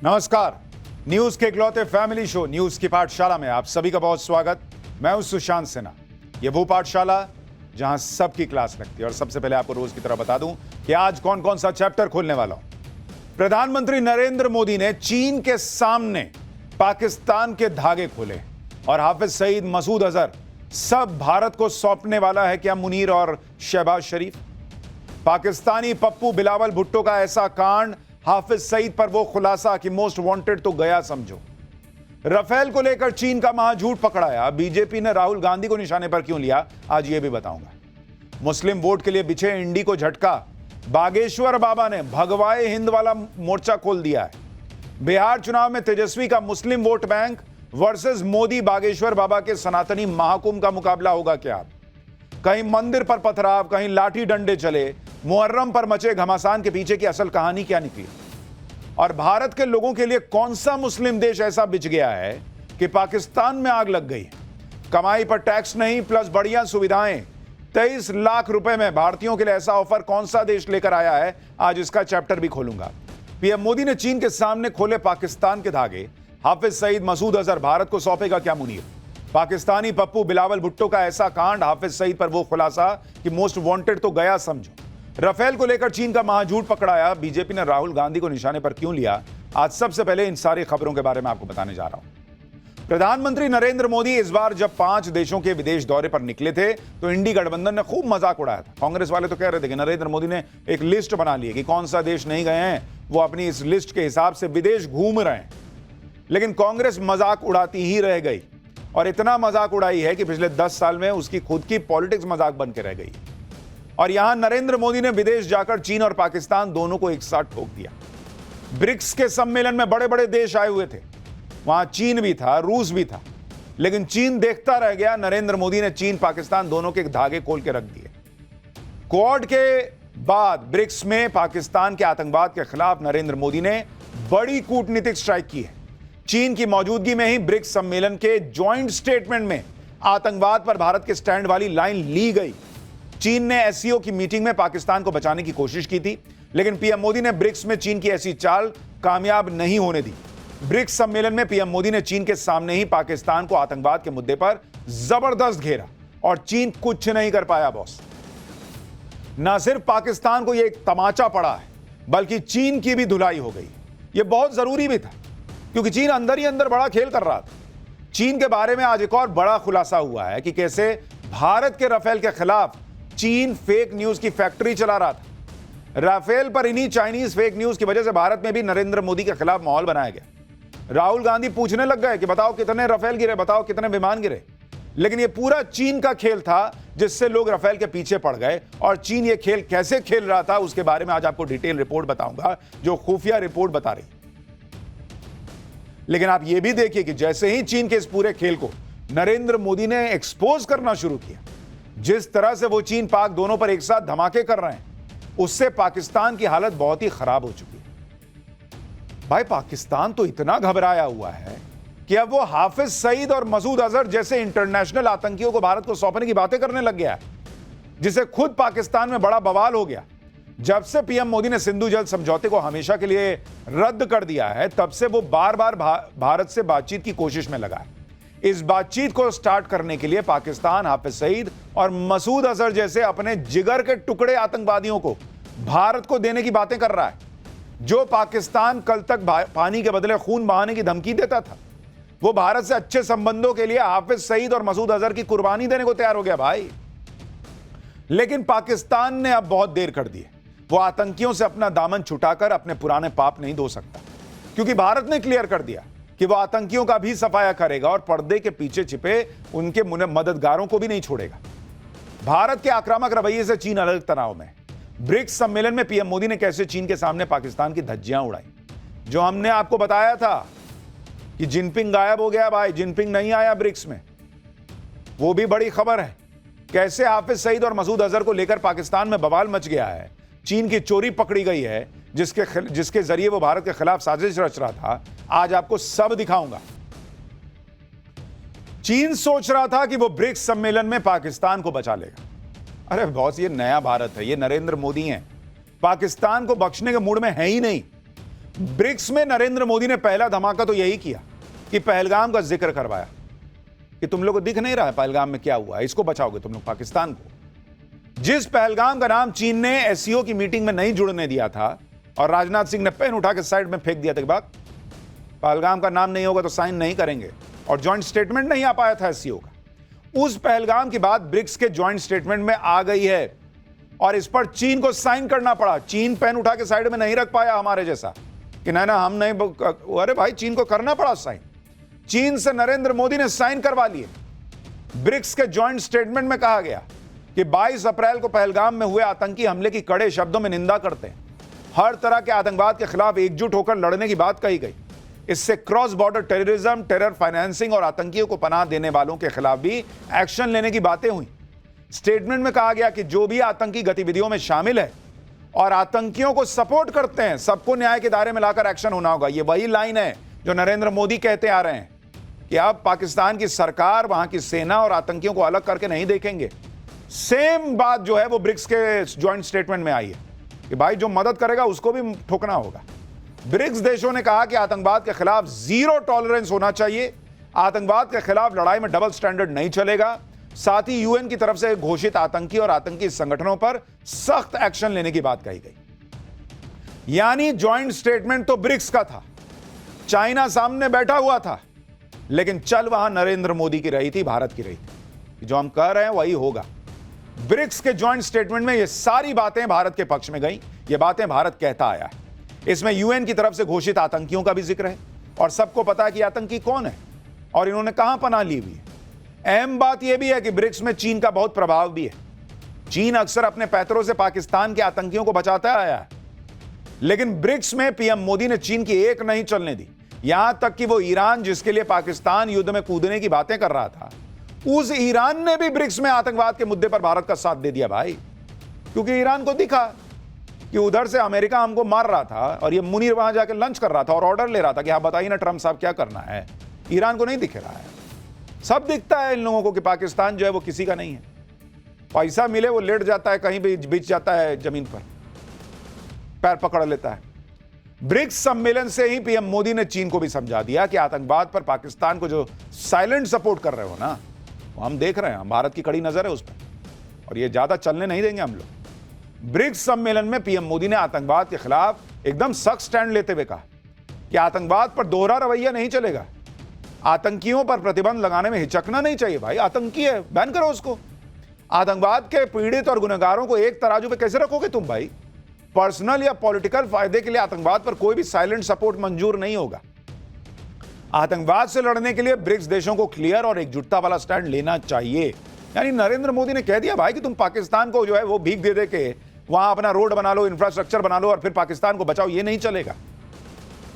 नमस्कार। न्यूज के इकलौते फैमिली शो न्यूज की पाठशाला में आप सभी का बहुत स्वागत। मैं हूं सुशांत सिन्हा। ये वो पाठशाला जहां सबकी क्लास लगती है। और सबसे पहले आपको रोज की तरह बता दूं कि आज कौन कौन सा चैप्टर खोलने वाला हूं। प्रधानमंत्री नरेंद्र मोदी ने चीन के सामने पाकिस्तान के धागे खोले और हाफिज सईद, मसूद अजहर सब भारत को सौंपने वाला है क्या मुनीर और शहबाज शरीफ। पाकिस्तानी पप्पू बिलावल भुट्टो का ऐसा कांड, हाफिज सईद पर वो खुलासा कि मोस्ट वांटेड तो गया समझो। राफेल को लेकर चीन का महाझूठ पकड़ाया, बीजेपी ने राहुल गांधी को निशाने पर क्यों लिया, आज ये भी बताऊंगा। मुस्लिम वोट के लिए बिछे इंडी को झटका, बागेश्वर बाबा ने भगवाए हिंद वाला मोर्चा खोल दिया है। बिहार चुनाव में तेजस्वी का Muslim vote bank versus Modi Bageshwar Baba के सनातनी महाकुंभ का मुकाबला होगा क्या। कहीं मंदिर पर पथराव, कहीं लाठी डंडे चले, मुहर्रम पर मचे घमासान के पीछे की असल कहानी क्या निकली। और भारत के लोगों के लिए कौन सा मुस्लिम देश ऐसा बिछ गया है कि पाकिस्तान में आग लग गई। कमाई पर टैक्स नहीं प्लस बढ़िया सुविधाएं, 23 लाख रुपए में भारतीयों के लिए ऐसा ऑफर कौन सा देश लेकर आया है, आज इसका चैप्टर भी खोलूंगा। पीएम मोदी ने चीन के सामने खोले पाकिस्तान के धागे, हाफिज सईद, मसूद अजहर भारत को सौंपेगा क्या मुनीर। पाकिस्तानी पप्पू बिलावल भुट्टो का ऐसा कांड, हाफिज सईद पर वो खुलासा कि मोस्ट वांटेड तो गया समझो। राफेल को लेकर चीन का महाझूठ पकड़ाया, बीजेपी ने राहुल गांधी को निशाने पर क्यों लिया, आज सबसे पहले इन सारी खबरों के बारे में आपको बताने जा रहा हूं। प्रधानमंत्री नरेंद्र मोदी इस बार जब 5 देशों के विदेश दौरे पर निकले थे तो इंडी गठबंधन ने खूब मजाक उड़ाया था। कांग्रेस वाले तो कह रहे थे कि नरेंद्र मोदी ने एक लिस्ट बना ली है कि कौन सा देश नहीं गए हैं, वो अपनी इस लिस्ट के हिसाब से विदेश घूम रहे हैं। लेकिन कांग्रेस मजाक उड़ाती ही रह गई और इतना मजाक उड़ाई है कि पिछले 10 साल में उसकी खुद की पॉलिटिक्स मजाक बन के रह गई। और यहां नरेंद्र मोदी ने विदेश जाकर चीन और पाकिस्तान दोनों को एक साथ ठोक दिया। ब्रिक्स के सम्मेलन में बड़े बड़े देश आए हुए थे, वहां चीन भी था, रूस भी था, लेकिन चीन देखता रह गया। नरेंद्र मोदी ने चीन पाकिस्तान दोनों के धागे खोल के रख दिए। क्वाड के बाद ब्रिक्स में पाकिस्तान के आतंकवाद के खिलाफ नरेंद्र मोदी ने बड़ी कूटनीतिक स्ट्राइक की है। चीन की मौजूदगी में ही ब्रिक्स सम्मेलन के ज्वाइंट स्टेटमेंट में आतंकवाद पर भारत के स्टैंड वाली लाइन ली गई। चीन ने एससीओ की मीटिंग में पाकिस्तान को बचाने की कोशिश की थी, लेकिन पीएम मोदी ने ब्रिक्स में चीन की ऐसी चाल कामयाब नहीं होने दी। ब्रिक्स सम्मेलन में पीएम मोदी ने चीन के सामने ही पाकिस्तान को आतंकवाद के मुद्दे पर जबरदस्त घेरा और चीन कुछ नहीं कर पाया बॉस। ना सिर्फ पाकिस्तान को यह एक तमाचा पड़ा है, बल्कि चीन की भी धुलाई हो गई। यह बहुत जरूरी भी था क्योंकि चीन अंदर ही अंदर बड़ा खेल कर रहा था। चीन के बारे में आज एक और बड़ा खुलासा हुआ है कि कैसे भारत के राफेल के खिलाफ चीन फेक न्यूज की फैक्ट्री चला रहा था। राफेल पर इन्हीं चाइनीज फेक न्यूज की वजह से भारत में भी नरेंद्र मोदी के खिलाफ माहौल बनाया गया। राहुल गांधी पूछने लग गए कि बताओ कितने राफेल गिरे, बताओ कितने विमान गिरे। लेकिन यह पूरा चीन का खेल था जिससे लोग राफेल के पीछे पड़ गए। और चीन यह खेल कैसे खेल रहा था उसके बारे में आज आपको डिटेल रिपोर्ट बताऊंगा, जो खुफिया रिपोर्ट बता रही। लेकिन आप यह भी देखिए कि जैसे ही चीन के इस पूरे खेल को नरेंद्र मोदी ने एक्सपोज करना शुरू किया, जिस तरह से वो चीन पाक दोनों पर एक साथ धमाके कर रहे हैं, उससे पाकिस्तान की हालत बहुत ही खराब हो चुकी है। भाई पाकिस्तान तो इतना घबराया हुआ है कि अब वो हाफिज सईद और मसूद अजहर जैसे इंटरनेशनल आतंकियों को भारत को सौंपने की बातें करने लग गया है, जिसे खुद पाकिस्तान में बड़ा बवाल हो गया। जब से पीएम मोदी ने सिंधु जल समझौते को हमेशा के लिए रद्द कर दिया है, तब से वो बार बार भारत से बातचीत की कोशिश में लगा है। इस बातचीत को स्टार्ट करने के लिए पाकिस्तान हाफिज सईद और मसूद अजहर जैसे अपने जिगर के टुकड़े आतंकवादियों को भारत को देने की बातें कर रहा है। जो पाकिस्तान कल तक पानी के बदले खून बहाने की धमकी देता था, वो भारत से अच्छे संबंधों के लिए हाफिज सईद और मसूद अजहर की कुर्बानी देने को तैयार हो गया भाई। लेकिन पाकिस्तान ने अब बहुत देर कर दी है। वो आतंकियों से अपना दामन छुटाकर अपने पुराने पाप नहीं धो सकता, क्योंकि भारत ने क्लियर कर दिया कि वो आतंकियों का भी सफाया करेगा और पर्दे के पीछे छिपे उनके मददगारों को भी नहीं छोड़ेगा। भारत के आक्रामक रवैये से चीन अलग तनाव में। ब्रिक्स सम्मेलन में पीएम मोदी ने कैसे चीन के सामने पाकिस्तान की धज्जियां उड़ाई। जो हमने आपको बताया था कि जिनपिंग गायब हो गया, भाई जिनपिंग नहीं आया ब्रिक्स में, वो भी बड़ी खबर है। कैसे हाफिज सईद और मसूद अजहर को लेकर पाकिस्तान में बवाल मच गया है, चीन की चोरी पकड़ी गई है, जिसके जरिए वो भारत के खिलाफ साजिश रच रहा था। आज आपको सब दिखाऊंगा। चीन सोच रहा था कि वो ब्रिक्स सम्मेलन में पाकिस्तान को बचा लेगा। अरे बॉस, ये नया भारत है, ये नरेंद्र मोदी हैं, पाकिस्तान को बख्शने के मूड में है ही नहीं। ब्रिक्स में नरेंद्र मोदी ने पहला धमाका तो यही किया कि पहलगाम का जिक्र करवाया कि तुम लोग को दिख नहीं रहा है पहलगाम में क्या हुआ है, इसको बचाओगे तुम लोग पाकिस्तान को। जिस पहलगाम का नाम चीन ने एससीओ की मीटिंग में नहीं जुड़ने दिया था और राजनाथ सिंह ने पेन उठा के साइड में फेंक दिया था कि बात पहलगाम का नाम नहीं होगा तो साइन नहीं करेंगे, और ज्वाइंट स्टेटमेंट नहीं आ पाया था एससीओ का। उस पहलगाम की बात ब्रिक्स के ज्वाइंट स्टेटमेंट में आ गई है और इस पर चीन को साइन करना पड़ा। चीन पेन उठा के साइड में नहीं रख पाया हमारे जैसा कि ना हम नहीं, अरे भाई चीन को करना पड़ा साइन। चीन से नरेंद्र मोदी ने साइन करवा लिए। ब्रिक्स के ज्वाइंट स्टेटमेंट में कहा गया कि 22 अप्रैल को पहलगाम में हुए आतंकी हमले की कड़े शब्दों में निंदा करते हैं। हर तरह के आतंकवाद के खिलाफ एकजुट होकर लड़ने की बात कही गई। इससे cross border terrorism, terror financing और आतंकियों को पनाह देने वालों के खिलाफ भी एक्शन लेने की बातें हुई। स्टेटमेंट में कहा गया कि जो भी आतंकी गतिविधियों में शामिल है और आतंकियों को सपोर्ट करते हैं, सबको न्याय के दायरे में लाकर एक्शन होना होगा। ये वही लाइन है जो नरेंद्र मोदी कहते आ रहे हैं कि अब पाकिस्तान की सरकार, वहां की सेना और आतंकियों को अलग करके नहीं देखेंगे। सेम बात जो है वो ब्रिक्स के ज्वाइंट स्टेटमेंट में आई है कि भाई जो मदद करेगा उसको भी ठोकना होगा। ब्रिक्स देशों ने कहा कि आतंकवाद के खिलाफ जीरो टॉलरेंस होना चाहिए। आतंकवाद के खिलाफ लड़ाई में डबल स्टैंडर्ड नहीं चलेगा। साथ ही यूएन की तरफ से घोषित आतंकी और आतंकी संगठनों पर सख्त एक्शन लेने की बात कही गई। यानी ज्वाइंट स्टेटमेंट तो ब्रिक्स का था, चाइना सामने बैठा हुआ था, लेकिन चल वहां नरेंद्र मोदी की रही थी, भारत की रही थी। जो हम कह रहे हैं वही होगा। ब्रिक्स के ज्वाइंट स्टेटमेंट में ये सारी बातें भारत के पक्ष में गई। ये बातें भारत कहता आया है। इसमें यूएन की तरफ से घोषित आतंकियों का भी जिक्र है और सबको पता है कि आतंकी कौन है और इन्होंने कहां पनाह ली हुई है। अहम बात यह भी है कि ब्रिक्स में चीन का बहुत प्रभाव भी है। चीन अक्सर अपने पैतरों से पाकिस्तान के आतंकियों को बचाता आया है, लेकिन ब्रिक्स में पीएम मोदी ने चीन की एक नहीं चलने दी। यहां तक कि वो ईरान, जिसके लिए पाकिस्तान युद्ध में कूदने की बातें कर रहा था, उस ईरान ने भी ब्रिक्स में आतंकवाद के मुद्दे पर भारत का साथ दे दिया भाई। क्योंकि ईरान को दिखा कि उधर से अमेरिका हमको मार रहा था और ये मुनीर वहां जाकर लंच कर रहा था और ऑर्डर ले रहा था कि हाँ बताइए ना ट्रंप साहब क्या करना है। ईरान को नहीं दिख रहा है, सब दिखता है इन लोगों को कि पाकिस्तान जो है वो किसी का नहीं है। पैसा मिले वो लेट जाता है, कहीं भी बिछ जाता है जमीन पर, पैर पकड़ लेता है। ब्रिक्स सम्मेलन से ही पीएम मोदी ने चीन को भी समझा दिया कि आतंकवाद पर पाकिस्तान को जो साइलेंट सपोर्ट कर रहे हो ना, वो हम देख रहे हैं, भारत की कड़ी नजर है उस पर और ये ज्यादा चलने नहीं देंगे हम लोग। ब्रिक्स सम्मेलन में पीएम मोदी ने आतंकवाद के खिलाफ एकदम सख्त स्टैंड लेते हुए कहा कि आतंकवाद पर दोहरा रवैया नहीं चलेगा। आतंकियों पर प्रतिबंध लगाने में हिचकना नहीं चाहिए भाई। आतंकी है, बैन करो उसको। आतंकवाद के पीड़ित और गुनहगारों को एक तराजू पे कैसे रखोगे तुम भाई? पर्सनल या पॉलिटिकल फायदे के लिए आतंकवाद पर कोई भी साइलेंट सपोर्ट मंजूर नहीं होगा। आतंकवाद से लड़ने के लिए ब्रिक्स देशों को क्लियर और एकजुटता वाला स्टैंड लेना चाहिए। यानी नरेंद्र मोदी ने कह दिया भाई कि तुम पाकिस्तान को जो है वो भीख दे दे के वहां अपना रोड बना लो, इंफ्रास्ट्रक्चर बना लो और फिर पाकिस्तान को बचाओ, ये नहीं चलेगा।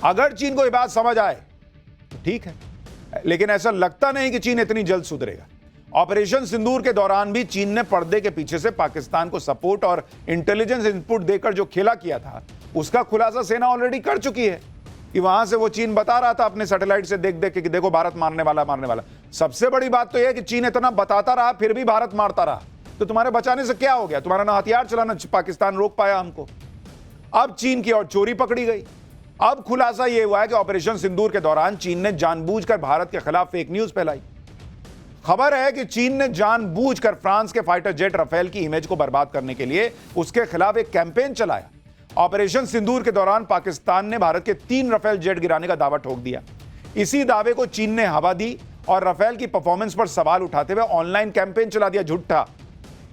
अगर चीन को यह बात समझ आए तो ठीक है, लेकिन ऐसा लगता नहीं कि चीन इतनी जल्द सुधरेगा। ऑपरेशन सिंदूर के दौरान भी चीन ने पर्दे के पीछे से पाकिस्तान को सपोर्ट और इंटेलिजेंस इनपुट देकर जो खेला किया था, उसका खुलासा सेना ऑलरेडी कर चुकी है कि वहां से वो चीन बता रहा था अपने सैटेलाइट से देख देख के कि देखो भारत मारने वाला। सबसे बड़ी बात तो यह है कि चीन इतना बताता रहा फिर भी भारत मारता रहा। तो तुम्हारे बचाने से क्या हो गया? तुम्हारा ना हथियार चलाना पाकिस्तान रोक पाया हमको। अब चीन की और चोरी पकड़ी गई। अब खुलासा यह हुआ है कि ऑपरेशन सिंदूर के दौरान चीन ने जानबूझकर भारत के खिलाफ फेक न्यूज फैलाई। खबर है कि चीन ने जानबूझकर फ्रांस के फाइटर जेट राफेल की इमेज को बर्बाद करने के लिए उसके खिलाफ एक कैंपेन चलाया। ऑपरेशन सिंदूर के दौरान पाकिस्तान ने भारत के 3 राफेल जेट गिराने का दावा ठोक दिया। इसी दावे को चीन ने हवा दी और राफेल की परफॉर्मेंस पर सवाल उठाते हुए ऑनलाइन कैंपेन चला दिया झूठा।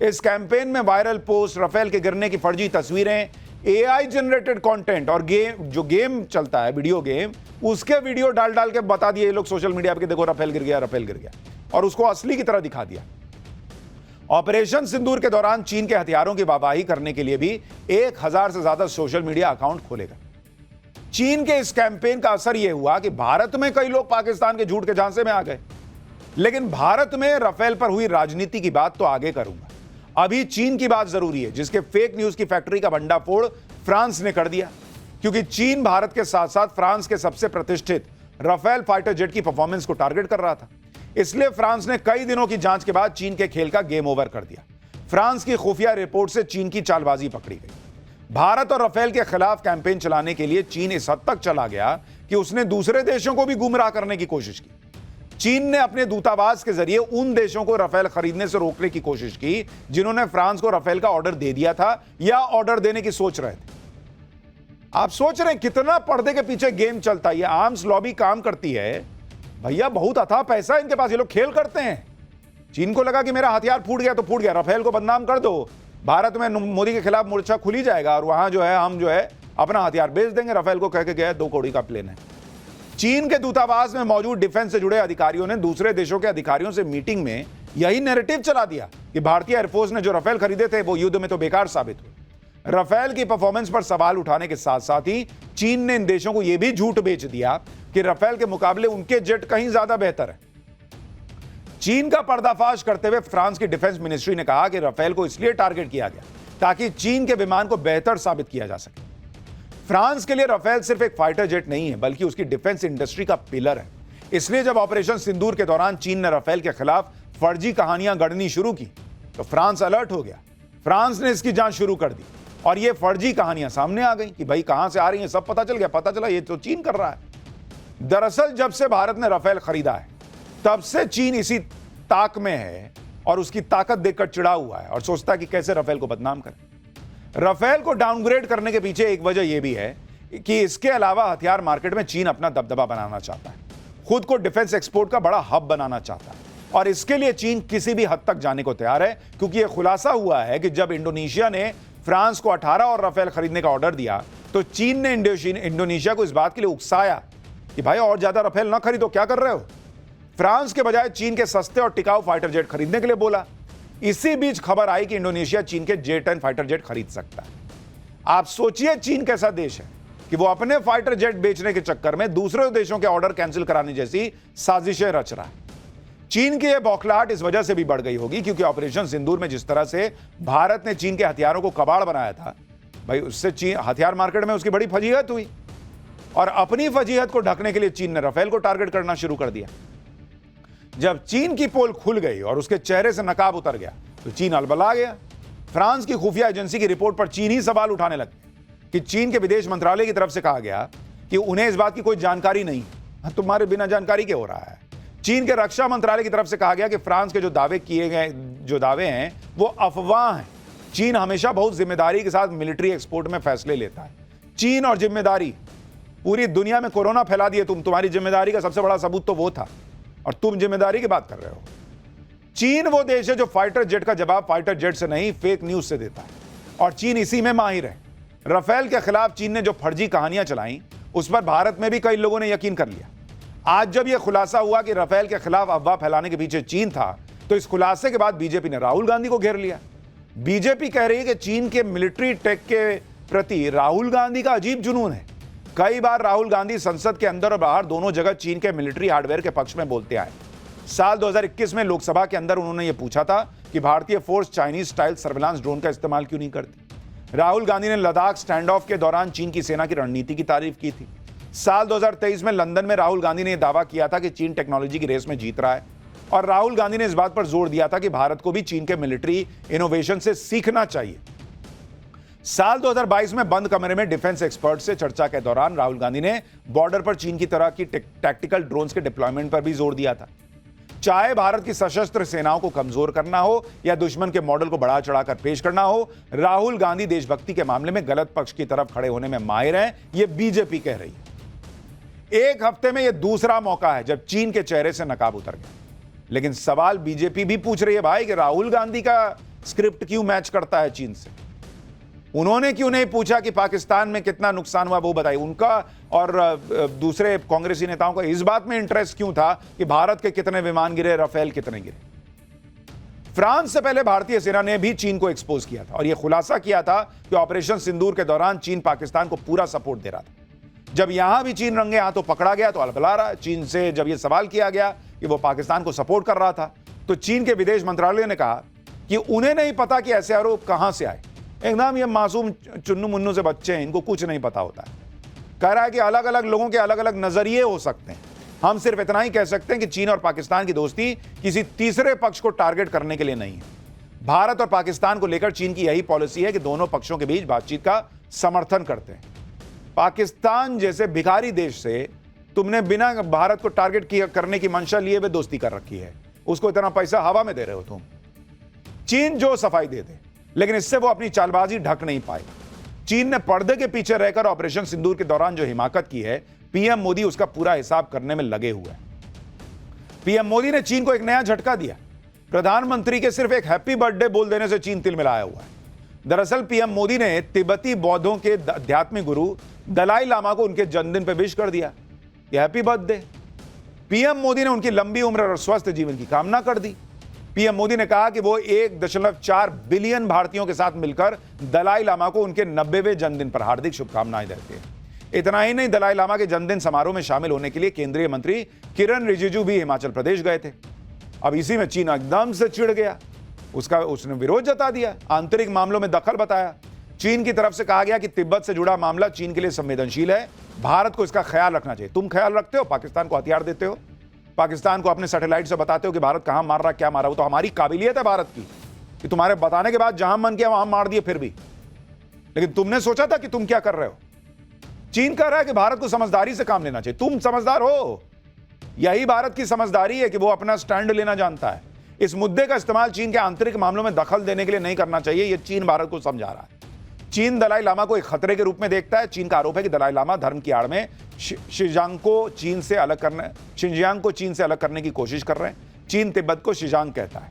इस कैंपेन में वायरल पोस्ट, राफेल के गिरने की फर्जी तस्वीरें, एआई जनरेटेड कंटेंट और गेम चलता है, वीडियो गेम, उसके वीडियो डाल के बता दिए ये लोग सोशल मीडिया पे, देखो राफेल गिर गया, और उसको असली की तरह दिखा दिया। ऑपरेशन सिंदूर के दौरान चीन के हथियारों की वाहवाही करने के लिए भी 1000 से ज्यादा सोशल मीडिया अकाउंट खोलेगा। चीन के इस कैंपेन का असर यह हुआ कि भारत में कई लोग पाकिस्तान के झूठ के झांसे में आ गए। लेकिन भारत में राफेल पर हुई राजनीति की बात तो आगे करूंगा। अभी चीन की बात जरूरी है, जिसके फेक न्यूज की फैक्ट्री का भंडाफोड़ फ्रांस ने कर दिया। क्योंकि चीन भारत के साथ साथ फ्रांस के सबसे प्रतिष्ठित राफेल फाइटर जेट की परफॉर्मेंस को टारगेट कर रहा था। इसलिए फ्रांस ने कई दिनों की जांच के बाद चीन के खेल का गेम ओवर कर दिया। फ्रांस की खुफिया रिपोर्ट से चीन की चालबाजी पकड़ी गई। भारत और राफेल के खिलाफ कैंपेन चलाने के लिए चीन इस हद तक चला गया कि उसने दूसरे देशों को भी गुमराह करने की कोशिश की। चीन ने अपने दूतावास के जरिए उन देशों को राफेल खरीदने से रोकने की कोशिश की जिन्होंने फ्रांस को राफेल का ऑर्डर दे दिया था या ऑर्डर देने की सोच रहे थे। आप सोच रहे हैं कितना पर्दे के पीछे गेम चलता है। आर्म्स लॉबी काम करती है भैया, बहुत अथाह पैसा इनके पास, ये लोग खेल करते हैं। चीन को लगा कि मेरा हथियार फूट गया तो फूट गया, राफेल को बदनाम कर दो, भारत में मोदी के खिलाफ मोर्चा खुली जाएगा और वहां जो है हम जो है अपना हथियार बेच देंगे। राफेल को कह के गया 2 करोड़ का प्लेन है। चीन के दूतावास में मौजूद डिफेंस से जुड़े अधिकारियों ने दूसरे देशों के अधिकारियों से मीटिंग में यही नैरेटिव चला दिया कि भारतीय एयरफोर्स ने जो राफेल खरीदे थे वो युद्ध में तो बेकार साबित हुए। राफेल की परफॉर्मेंस पर सवाल उठाने के साथ साथ ही चीन ने इन देशों को यह भी झूठ बेच दिया कि राफेल के मुकाबले उनके जेट कहीं ज्यादा बेहतर है। चीन का पर्दाफाश करते हुए फ्रांस की डिफेंस मिनिस्ट्री ने कहा कि राफेल को इसलिए टारगेट किया गया ताकि चीन के विमान को बेहतर साबित किया जा सके। फ्रांस के लिए राफेल सिर्फ एक फाइटर जेट नहीं है बल्कि उसकी डिफेंस इंडस्ट्री का पिलर है। इसलिए जब ऑपरेशन सिंदूर के दौरान चीन ने राफेल के खिलाफ फर्जी कहानियां गढ़नी शुरू की तो फ्रांस अलर्ट हो गया। फ्रांस ने इसकी जांच शुरू कर दी और ये फर्जी कहानियां सामने आ गई कि भाई कहां से आ रही हैं, सब पता चल गया। पता चला ये तो चीन कर रहा है। दरअसल जब से भारत ने राफेल खरीदा है तब से चीन इसी ताक में है और उसकी ताकत देखकर चिढ़ा हुआ है और सोचता है कि कैसे राफेल को बदनाम करे। राफेल को डाउनग्रेड करने के पीछे एक वजह यह भी है कि इसके अलावा हथियार मार्केट में चीन अपना दबदबा बनाना चाहता है, खुद को डिफेंस एक्सपोर्ट का बड़ा हब बनाना चाहता है और इसके लिए चीन किसी भी हद तक जाने को तैयार है। क्योंकि यह खुलासा हुआ है कि जब इंडोनेशिया ने फ्रांस को 18 और राफेल खरीदने का ऑर्डर दिया तो चीन ने इंडोनेशिया को इस बात के लिए उकसाया कि भाई और ज्यादा राफेल ना खरीदो, क्या कर रहे हो। फ्रांस के बजाय चीन के सस्ते और टिकाऊ फाइटर जेट खरीदने के लिए बोला। इसी बीच खबर आई कि इंडोनेशिया चीन के J-10 फाइटर जेट खरीद सकता है। आप सोचिए चीन कैसा देश है कि वो अपने फाइटर जेट बेचने के चक्कर में दूसरे देशों के ऑर्डर कैंसिल कराने जैसी साजिशें रच रहा है। चीन की यह बौखलाहट इस वजह से भी बढ़ गई होगी क्योंकि ऑपरेशन सिंदूर में जिस तरह से भारत ने चीन के हथियारों को कबाड़ बनाया था, भाई उससे चीन हथियार मार्केट में उसकी बड़ी फजीहत हुई और अपनी फजीहत को ढकने के लिए चीन ने राफेल को टारगेट करना शुरू कर दिया। जब चीन की पोल खुल गई और उसके चेहरे से नकाब उतर गया तो चीन अलबला गया। फ्रांस की खुफिया एजेंसी की रिपोर्ट पर चीन ही सवाल उठाने लगे कि चीन के विदेश मंत्रालय की तरफ से कहा गया कि उन्हें इस बात की कोई जानकारी नहीं है। तुम्हारे बिना जानकारी क्या हो रहा है। चीन के रक्षा मंत्रालय की तरफ से कहा गया कि फ्रांस के जो दावे हैं वो अफवाह हैं। चीन हमेशा बहुत जिम्मेदारी के साथ मिलिट्री एक्सपोर्ट में फैसले लेता है। चीन और जिम्मेदारी, पूरी दुनिया में कोरोना फैला दिए तुम्हारी जिम्मेदारी का सबसे बड़ा सबूत तो वो था और तुम जिम्मेदारी की बात कर रहे हो। चीन वो देश है जो फाइटर जेट का जवाब फाइटर जेट से नहीं फेक न्यूज से देता है और चीन इसी में माहिर है। राफेल के खिलाफ चीन ने जो फर्जी कहानियां चलाई उस पर भारत में भी कई लोगों ने यकीन कर लिया। आज जब यह खुलासा हुआ कि राफेल के खिलाफ अफवाह फैलाने के पीछे चीन था तो इस खुलासे के बाद बीजेपी ने राहुल गांधी को घेर लिया। बीजेपी कह रही है कि चीन के मिलिट्री टेक के प्रति राहुल गांधी का अजीब जुनून है। कई बार राहुल गांधी संसद के अंदर और बाहर दोनों जगह चीन के मिलिट्री हार्डवेयर के पक्ष में बोलते आए। साल 2021 में लोकसभा के अंदर उन्होंने यह पूछा था कि भारतीय force Chinese style surveillance drone का इस्तेमाल क्यों नहीं करती। राहुल गांधी ने लद्दाख स्टैंड ऑफ के दौरान चीन की सेना की रणनीति की तारीफ की थी। साल 2023 में लंदन में राहुल गांधी ने यह दावा किया था कि चीन टेक्नोलॉजी की रेस में जीत रहा है और राहुल गांधी ने इस बात पर जोर दिया था कि भारत को भी चीन के मिलिट्री इनोवेशन से सीखना चाहिए। साल 2022 में बंद कमरे में डिफेंस एक्सपर्ट से चर्चा के दौरान राहुल गांधी ने बॉर्डर पर चीन की तरह की टैक्टिकल ड्रोन्स के डिप्लॉयमेंट पर भी जोर दिया था। चाहे भारत की सशस्त्र सेनाओं को कमजोर करना हो या दुश्मन के मॉडल को बढ़ा चढ़ाकर पेश करना हो, राहुल गांधी देशभक्ति के मामले में गलत पक्ष की तरफ खड़े होने में माहिर हैं, यह बीजेपी कह रही है। एक हफ्ते में यह दूसरा मौका है जब चीन के चेहरे से नकाब उतर गया। लेकिन सवाल बीजेपी भी पूछ रही है भाई कि राहुल गांधी का स्क्रिप्ट क्यों मैच करता है चीन से। उन्होंने क्यों नहीं पूछा कि पाकिस्तान में कितना नुकसान हुआ वो बताइए। उनका और दूसरे कांग्रेसी नेताओं का इस बात में इंटरेस्ट क्यों था कि भारत के कितने विमान गिरे, राफेल कितने गिरे। फ्रांस से पहले भारतीय सेना ने भी चीन को एक्सपोज किया था और यह खुलासा किया था कि ऑपरेशन सिंदूर के दौरान चीन पाकिस्तान को पूरा सपोर्ट दे रहा था। जब यहां भी चीन रंगे हाथों पकड़ा गया तो अलबला रहा। चीन से जब यह सवाल किया गया कि वो पाकिस्तान को सपोर्ट कर रहा था तो चीन के विदेश मंत्रालय ने कहा कि उन्हें नहीं पता कि ऐसे आरोप कहां से आए। एकदम ये मासूम चुन्नू मुन्नू से बच्चे हैं, इनको कुछ नहीं पता होता है। कह रहा है कि अलग अलग लोगों के अलग अलग नजरिए हो सकते हैं। हम सिर्फ इतना ही कह सकते हैं कि चीन और पाकिस्तान की दोस्ती किसी तीसरे पक्ष को टारगेट करने के लिए नहीं है। भारत और पाकिस्तान को लेकर चीन की यही पॉलिसी है कि दोनों पक्षों के बीच बातचीत का समर्थन करते हैं। पाकिस्तान जैसे भिखारी देश से तुमने बिना भारत को टारगेट किया करने की मंशा लिए हुए दोस्ती कर रखी है, उसको इतना पैसा हवा में दे रहे हो तुम। चीन जो सफाई दे दे, लेकिन इससे वो अपनी चालबाजी ढक नहीं पाएगा। चीन ने पर्दे के पीछे रहकर ऑपरेशन सिंदूर के दौरान जो हिमाकत की है, पीएम मोदी उसका पूरा हिसाब करने में लगे हुए हैं। पीएम मोदी ने चीन को एक नया झटका दिया। प्रधानमंत्री के सिर्फ एक हैप्पी बर्थडे बोल देने से चीन तिलमिलाया हुआ है। दरअसल पीएम मोदी ने तिब्बती बौद्धों के आध्यात्मिक गुरु दलाई लामा को उनके जन्मदिन पर विश कर दिया, ये हैप्पी बर्थडे। पीएम मोदी ने उनकी लंबी उम्र और स्वस्थ जीवन की कामना कर दी। पीएम मोदी ने कहा कि वो 1.4 बिलियन भारतीयों के साथ मिलकर दलाई लामा को उनके 90वें जन्मदिन पर हार्दिक शुभकामनाएं देते हैं। इतना ही नहीं, दलाई लामा के जन्मदिन समारोह में शामिल होने के लिए केंद्रीय मंत्री किरण रिजिजू भी हिमाचल प्रदेश गए थे। अब इसी में चीन एकदम से चिढ़ गया, उसने विरोध जता दिया, आंतरिक मामलों में दखल बताया। चीन की तरफ से कहा गया कि तिब्बत से जुड़ा मामला चीन के लिए संवेदनशील है, भारत को इसका ख्याल रखना चाहिए। तुम ख्याल रखते हो, पाकिस्तान को हथियार देते हो, पाकिस्तान को अपने सैटेलाइट से बताते हो कि भारत कहां मार रहा क्या मार रहा। वो तो हमारी काबिलियत है भारत की कि तुम्हारे बताने के बाद जहां मन किया वहां मार दिए फिर भी। लेकिन तुमने सोचा था कि तुम क्या कर रहे हो? चीन कह रहा है कि भारत को समझदारी से काम लेना चाहिए। तुम समझदार हो? यही भारत की समझदारी है कि वो अपना स्टैंड लेना जानता है। इस मुद्दे का इस्तेमाल चीन के आंतरिक मामलों में दखल देने के लिए नहीं करना चाहिए, यह चीन भारत को समझा रहा है। चीन दलाई लामा को एक खतरे के रूप में देखता है। चीन का आरोप है कि दलाई लामा धर्म की आड़ में शिंजियांग को चीन से अलग करने की कोशिश कर रहे हैं। चीन तिब्बत को शिंजियांग कहता है।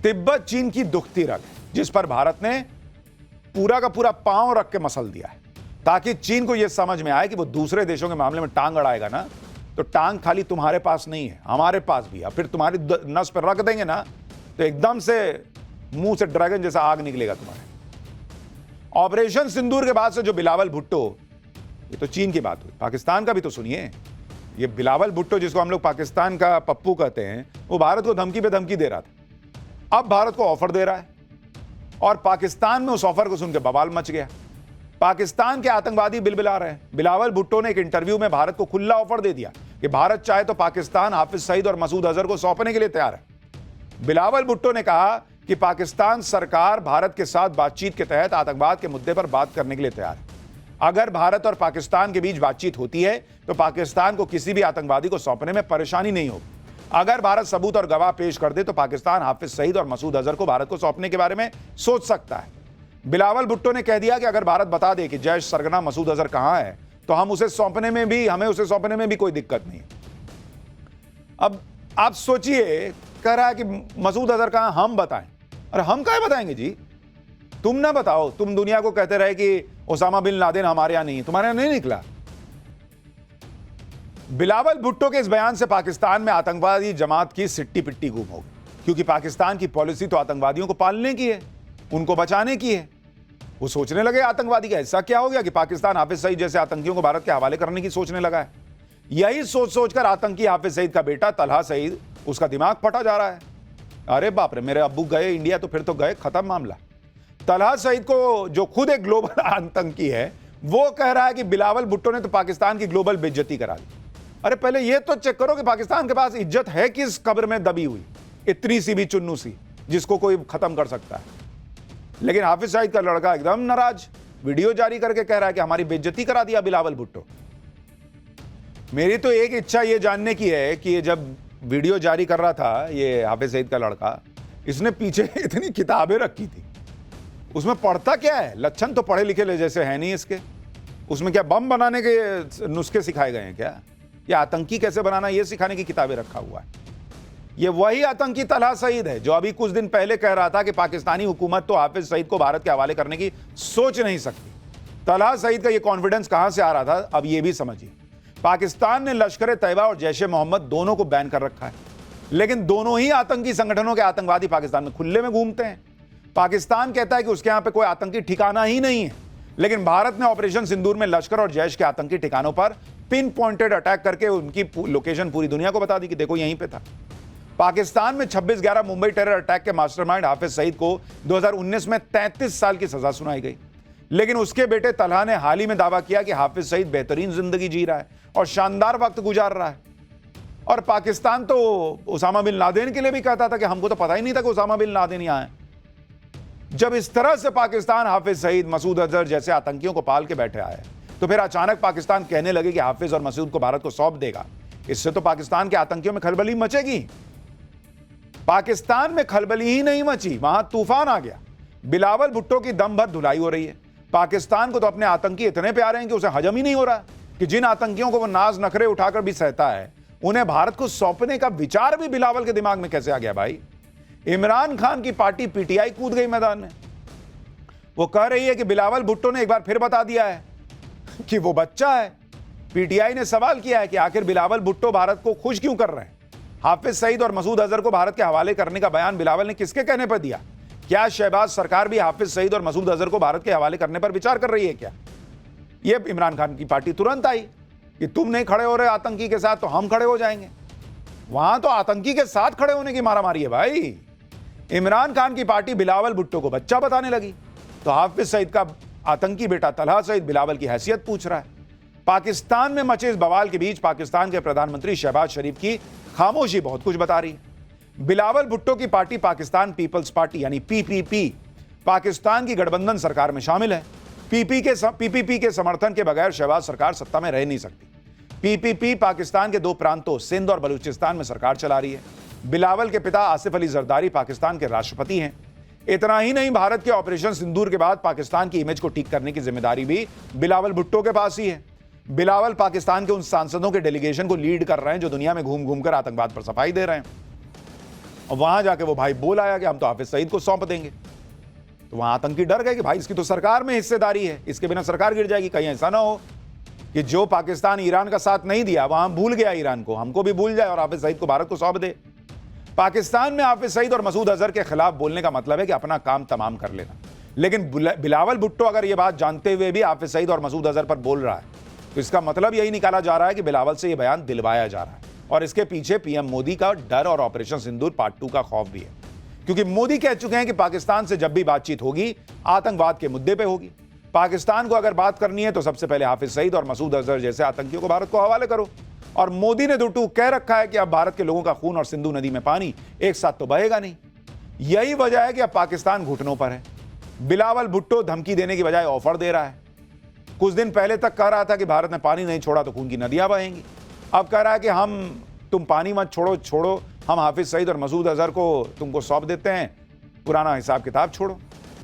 तिब्बत चीन की दुखती रग है, जिस पर भारत ने पूरा का पूरा पांव रख के मसल दिया है, ताकि चीन को यह समझ में आए कि वो दूसरे देशों के मामले में टांग अड़ाएगा ना, तो टांग खाली तुम्हारे पास नहीं है, हमारे पास भी है। फिर तुम्हारी नस पर रख देंगे ना, तो एकदम से मुंह से ड्रैगन जैसा आग निकलेगा तुम्हारे। ऑपरेशन सिंदूर के बाद से जो बिलावल भुट्टो, ये तो चीन की बात हुई, पाकिस्तान का भी तो सुनिए। ये बिलावल भुट्टो, जिसको हम लोग पाकिस्तान का पप्पू कहते हैं, वो भारत को धमकी पे धमकी दे रहा था। अब भारत को ऑफर दे रहा है और पाकिस्तान में उस ऑफर को सुनकर बवाल मच गया। पाकिस्तान के आतंकवादी बिलबिला रहे हैं। बिलावल भुट्टो ने एक इंटरव्यू में भारत को खुला ऑफर दे दिया कि भारत चाहे तो पाकिस्तान हाफिज सईद और मसूद अजहर को सौंपने के लिए तैयार है। बिलावल भुट्टो ने कहा कि पाकिस्तान सरकार भारत के साथ बातचीत के तहत आतंकवाद के मुद्दे पर बात करने के लिए तैयार है। अगर भारत और पाकिस्तान के बीच बातचीत होती है तो पाकिस्तान को किसी भी आतंकवादी को सौंपने में परेशानी नहीं होगी। अगर भारत सबूत और गवाह पेश कर दे तो पाकिस्तान हाफिज सईद और मसूद अजहर को भारत को सौंपने के बारे में सोच सकता है। बिलावल भुट्टो ने कह दिया कि अगर भारत बता दे कि जैश सरगना मसूद अजहर कहां है, तो हमें उसे सौंपने में भी कोई दिक्कत नहीं। अब आप सोचिए, कह रहा है कि मसूद अजहर कहां, हम बताएं। अरे हम क्या बताएंगे जी, तुम ना बताओ। तुम दुनिया को कहते रहे कि ओसामा बिन लादेन हमारे यहां नहीं है, तुम्हारे यहां नहीं निकला। बिलावल भुट्टो के इस बयान से पाकिस्तान में आतंकवादी जमात की सिट्टी पिट्टी गुम हो गई, क्योंकि पाकिस्तान की पॉलिसी तो आतंकवादियों को पालने की है, उनको बचाने की है। वो सोचने लगे आतंकवादी का ऐसा क्या हो गया कि पाकिस्तान हाफिज सईद जैसे आतंकियों को भारत के हवाले करने की सोचने लगा है। यही सोच सोचकर आतंकी हाफिज सईद का बेटा तलहा सईद, उसका दिमाग फटा जा रहा है। अरे बाप रे, मेरे अब्बू गए इंडिया तो फिर तो गए, खत्म मामला। तलहा सईद को, जो खुद एक ग्लोबल आतंकी है, वो कह रहा है कि बिलावल भुट्टो ने तो पाकिस्तान की ग्लोबल बेइज्जती करा दी। अरे पहले ये तो चेक करो कि पाकिस्तान के पास इज्जत है किस कब्र में दबी हुई, इतनी सी भी चुन्नू सी, जिसको कोई खत्म कर सकता है। लेकिन हाफिज सईद का लड़का एकदम नाराज, वीडियो जारी करके कह रहा है कि हमारी बेइज्जती करा दिया बिलावल भुट्टो। मेरी तो एक इच्छा ये जानने की है कि ये जब वीडियो जारी कर रहा था ये हाफिज सईद का लड़का, इसने पीछे इतनी किताबें रखी थी, उसमें पढ़ता क्या है? लक्षण तो पढ़े लिखे जैसे है नहीं इसके। उसमें क्या बम बनाने के नुस्खे सिखाए गए हैं क्या? या आतंकी कैसे बनाना ये सिखाने की किताबें रखा हुआ है? ये वही आतंकी तलहा सईद है जो अभी कुछ दिन पहले कह रहा था कि पाकिस्तानी हुकूमत तो हाफिज सईद को भारत के हवाले करने की सोच नहीं सकती। तलहा सईद का ये कॉन्फिडेंस कहां से आ रहा था, अब ये भी समझिए। पाकिस्तान ने लश्कर तैयबा और जैश ए मोहम्मद दोनों को बैन कर रखा है, लेकिन दोनों ही आतंकी संगठनों के आतंकवादी पाकिस्तान में खुले में घूमते हैं। पाकिस्तान कहता है कि उसके यहां पे कोई आतंकी ठिकाना ही नहीं है, लेकिन भारत ने ऑपरेशन सिंदूर में लश्कर और जैश के आतंकी ठिकानों पर पिन पॉइंटेड अटैक करके उनकी लोकेशन पूरी दुनिया को बता दी कि देखो यहीं पे था। पाकिस्तान में 26/11 मुंबई टेरर अटैक के मास्टरमाइंड हाफिज सईद को 2019 में 33 साल की सजा सुनाई गई, लेकिन उसके बेटे तलहा ने हाल ही में दावा किया कि हाफिज सईद बेहतरीन जिंदगी जी रहा है और शानदार वक्त गुजार रहा है। और पाकिस्तान तो ओसामा बिन लादेन के लिए भी कहता था कि हमको तो पता ही नहीं था कि ओसामा बिन लादेन यहां है। जब इस तरह से पाकिस्तान हाफिज सईद, मसूद अजहर जैसे आतंकियों को पाल के बैठे आए, तो फिर अचानक पाकिस्तान कहने लगे कि हाफिज और मसूद को भारत को सौंप देगा। इससे तो पाकिस्तान के आतंकियों में खलबली मचेगी। पाकिस्तान में खलबली ही नहीं मची, वहां तूफान आ गया। बिलावल भुट्टो की दम भर धुलाई हो रही है। पाकिस्तान को तो अपने आतंकी इतने प्यारे हैं कि उसे हजम ही नहीं हो रहा कि जिन आतंकियों को वो नाज नखरे उठाकर भी सहता है, उन्हें भारत को सौंपने का विचार भी बिलावल के दिमाग में कैसे आ गया भाई। इमरान खान की पार्टी पीटीआई कूद गई मैदान में। वो कह रही है कि बिलावल भुट्टो ने एक बार फिर बता दिया है कि वो बच्चा है। पीटीआई ने सवाल किया है कि आखिर बिलावल भुट्टो भारत को खुश क्यों कर रहे हैं। हाफिज सईद और मसूद अजहर को भारत के हवाले करने का बयान बिलावल ने किसके कहने पर दिया? क्या शहबाज सरकार भी हाफिज सईद और मसूद अजहर को भारत के हवाले करने पर विचार कर रही है क्या? यह इमरान खान की पार्टी तुरंत आई कि तुम नहीं खड़े हो रहे आतंकी के साथ तो हम खड़े हो जाएंगे। वहां तो आतंकी के साथ खड़े होने की मारामारी है भाई। इमरान खान की पार्टी बिलावल भुट्टो को बच्चा बताने लगी तो हाफिज सईद का आतंकी बेटा तलहा सईद बिलावल की हैसियत पूछ रहा है। पाकिस्तान में मचे इस बवाल के बीच पाकिस्तान के प्रधानमंत्री शहबाज शरीफ की खामोशी बहुत कुछ बता रही है। बिलावल भुट्टो की पार्टी पाकिस्तान पीपल्स पार्टी यानी पीपीपी पाकिस्तान की गठबंधन सरकार में शामिल है। पीपीपी के समर्थन के बगैर शहबाज सरकार सत्ता में रह नहीं सकती। पीपीपी पाकिस्तान के दो प्रांतों सिंध और बलूचिस्तान में सरकार चला रही है। बिलावल के पिता आसिफ अली जरदारी पाकिस्तान के राष्ट्रपति हैं। इतना ही नहीं, भारत के ऑपरेशन सिंदूर के बाद पाकिस्तान की इमेज को ठीक करने की जिम्मेदारी भी बिलावल भुट्टो के पास ही है। बिलावल पाकिस्तान के उन सांसदों के डेलीगेशन को लीड कर रहे हैं जो दुनिया में घूम घूम कर आतंकवाद पर सफाई दे रहे हैं। और वहां जाके वो भाई बोल आया कि हम तो हाफिज सईद को सौंप देंगे। तो वहां आतंकी डर गए कि भाई इसकी तो सरकार में हिस्सेदारी है, इसके बिना सरकार गिर जाएगी। कहीं ऐसा ना हो कि जो पाकिस्तान ईरान का साथ नहीं दिया वहां भूल गया ईरान को, हमको भी भूल जाए और हाफिज सईद को भारत को सौंप दे। पाकिस्तान में हाफिज सईद और मसूद अजहर के खिलाफ बोलने का मतलब है कि अपना काम तमाम कर लेना। लेकिन बिलावल भुट्टो अगर यह बात जानते हुए भी हाफिज सईद और मसूद अजहर पर बोल रहा है तो इसका मतलब यही निकाला जा रहा है कि बिलावल से यह बयान दिलवाया जा रहा है और इसके पीछे पीएम मोदी का डर और ऑपरेशन सिंदूर पार्ट 2 का खौफ भी है। क्योंकि मोदी कह चुके हैं कि पाकिस्तान से जब भी बातचीत होगी आतंकवाद के मुद्दे पे होगी। पाकिस्तान को अगर बात करनी है तो सबसे पहले हाफिज सईद और मसूद अजहर जैसे आतंकियों को भारत को हवाले करो। और मोदी ने दुटू कह रखा है कि अब भारत के लोगों का खून और सिंधु नदी में पानी एक साथ तो बहेगा नहीं। यही वजह है कि अब पाकिस्तान घुटनों पर है। बिलावल भुट्टो धमकी देने की बजाय ऑफर दे रहा है। कुछ दिन पहले तक कह रहा था कि भारत ने पानी नहीं छोड़ा तो खून की नदियां बहेंगी। अब कह रहा है कि तुम पानी मत छोड़ो, हम हाफिज सईद और मसूद अजहर को तुमको सौंप देते हैं, पुराना हिसाब किताब छोड़ो।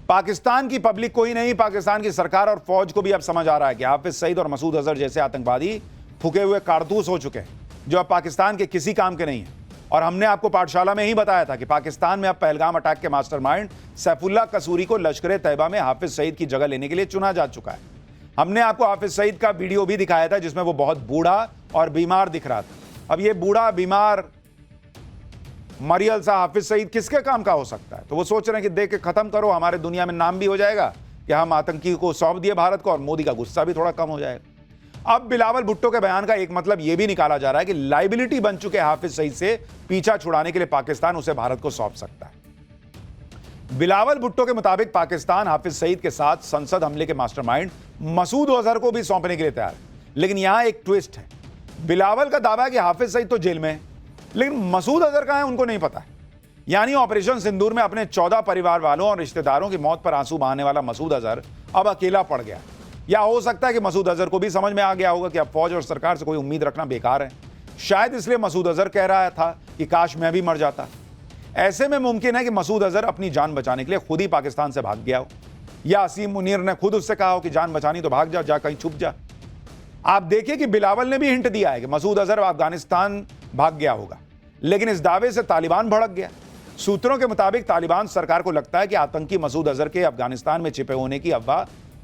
पाकिस्तान की पब्लिक को ही नहीं, पाकिस्तान की सरकार और फौज को भी अब समझ आ रहा है कि हाफिज सईद और मसूद अजहर जैसे आतंकवादी फूके हुए कारतूस हो चुके हैं जो अब पाकिस्तान के किसी काम के नहीं है। और हमने आपको पाठशाला में ही बताया था कि पाकिस्तान में अब पहलगाम अटैक के मास्टरमाइंड सैफुल्लाह कसूरी को लश्कर तैयबा में हाफिज सईद की जगह लेने के लिए चुना जा चुका है। हमने आपको हाफिज सईद का वीडियो भी दिखाया था जिसमें वो बहुत बूढ़ा और बीमार दिख रहा था। अब ये बूढ़ा बीमार मरियल सा हाफिज सईद किसके काम का हो सकता है? तो वो सोच रहे हैं कि देख के खत्म करो, हमारे दुनिया में नाम भी हो जाएगा कि हम आतंकी को सौंप दिए भारत को और मोदी का गुस्सा भी थोड़ा कम हो जाएगा। अब बिलावल भुट्टो के बयान का एक मतलब यह भी निकाला जा रहा है कि लाइबिलिटी बन चुके हाफिज सईद से पीछा छुड़ाने के लिए पाकिस्तान उसे भारत को सौंप सकता है। बिलावल भुट्टो के मुताबिक पाकिस्तान हाफिज सईद के साथ संसद हमले के मास्टरमाइंड मसूद अजहर को भी सौंपने के लिए तैयार है। लेकिन यहां एक ट्विस्ट है। बिलावल का दावा है कि हाफिज सईद तो जेल में है, लेकिन मसूद अजहर कहां है उनको नहीं पता है। यानी ऑपरेशन सिंदूर में अपने 14 परिवार वालों और रिश्तेदारों की मौत पर आंसू बहाने वाला मसूद अजहर अब अकेला पड़ गया। या हो सकता है कि मसूद अजहर को भी समझ में आ गया होगा कि अब फौज और सरकार से कोई उम्मीद रखना बेकार है। शायद इसलिए मसूद अजहर कह रहा था कि काश मैं भी मर जाता। ऐसे में मुमकिन है कि मसूद अजहर अपनी जान बचाने के लिए खुद ही पाकिस्तान से भाग गया हो, या असीम मुनीर ने खुद उससे कहा हो कि जान बचानी तो भाग जा कहीं छुप जा। आप देखिए कि बिलावल ने भी हिंट दिया है कि मसूद अजहर अफगानिस्तान भाग गया होगा, लेकिन इस दावे से तालिबान भड़क गया। सूत्रों के मुताबिक तालिबान सरकार को लगता है कि आतंकी मसूद अजहर के अफगानिस्तान में छिपे होने की अफवाह